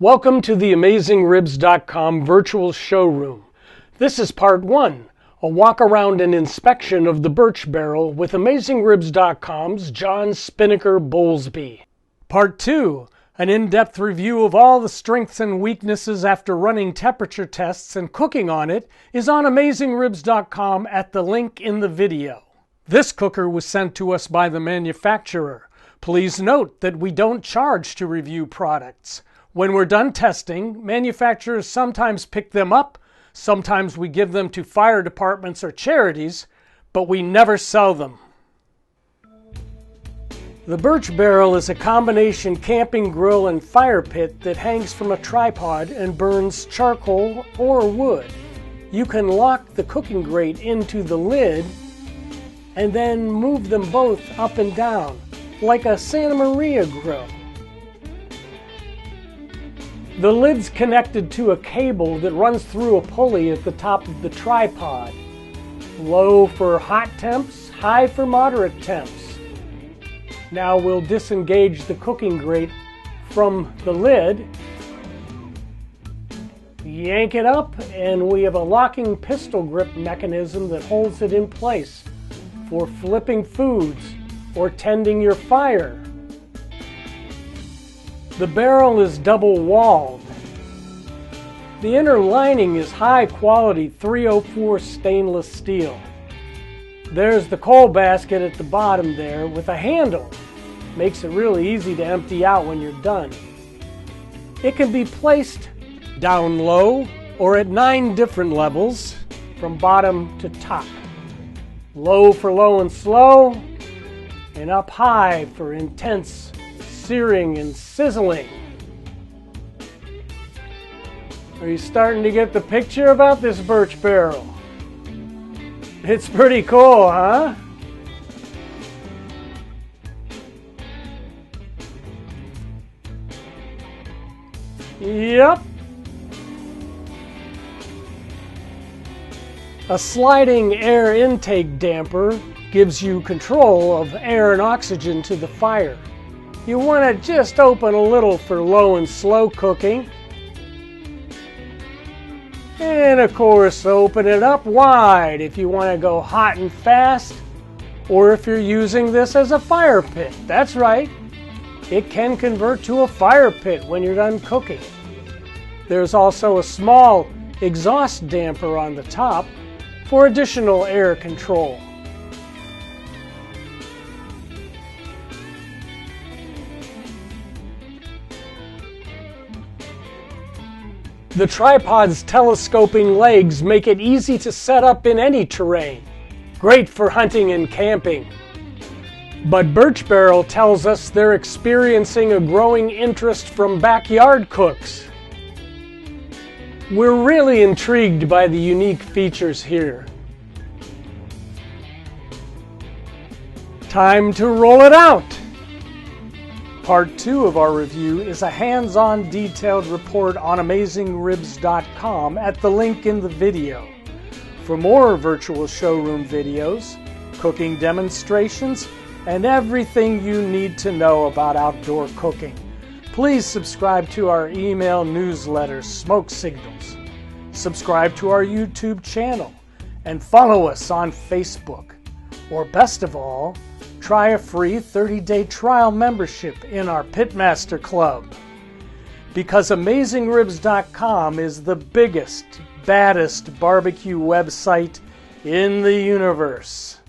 Welcome to the AmazingRibs.com virtual showroom. This is part 1, a walk around and inspection of the Burch barrel with AmazingRibs.com's John Spinnaker Bowlesby. Part 2, an in-depth review of all the strengths and weaknesses after running temperature tests and cooking on it is on AmazingRibs.com at the link in the video. This cooker was sent to us by the manufacturer. Please note that we don't charge to review products. When we're done testing, manufacturers sometimes pick them up, sometimes we give them to fire departments or charities, but we never sell them. The Burch barrel is a combination camping grill and fire pit that hangs from a tripod and burns charcoal or wood. You can lock the cooking grate into the lid and then move them both up and down, like a Santa Maria grill. The lid's connected to a cable that runs through a pulley at the top of the tripod. Low for hot temps, high for moderate temps. Now we'll disengage the cooking grate from the lid, yank it up, and we have a locking pistol grip mechanism that holds it in place for flipping foods or tending your fire. The barrel is double-walled. The inner lining is high-quality 304 stainless steel. There's the coal basket at the bottom there with a handle. Makes it really easy to empty out when you're done. It can be placed down low or at 9 different levels from bottom to top. Low for low and slow, and up high for intense searing and sizzling. Are you starting to get the picture about this Burch barrel? It's pretty cool, huh? Yep. A sliding air intake damper gives you control of air and oxygen to the fire. You want to just open a little for low and slow cooking. And of course, open it up wide if you want to go hot and fast, or if you're using this as a fire pit. That's right. It can convert to a fire pit when you're done cooking. There's also a small exhaust damper on the top for additional air control. The tripod's telescoping legs make it easy to set up in any terrain. Great for hunting and camping. But Burch Barrel tells us they're experiencing a growing interest from backyard cooks. We're really intrigued by the unique features here. Time to roll it out! Part 2 of our review is a hands-on detailed report on AmazingRibs.com at the link in the video. For more virtual showroom videos, cooking demonstrations, and everything you need to know about outdoor cooking, please subscribe to our email newsletter, Smoke Signals. Subscribe to our YouTube channel and follow us on Facebook. Or best of all, try a free 30-day trial membership in our Pitmaster Club. Because AmazingRibs.com is the biggest, baddest barbecue website in the universe.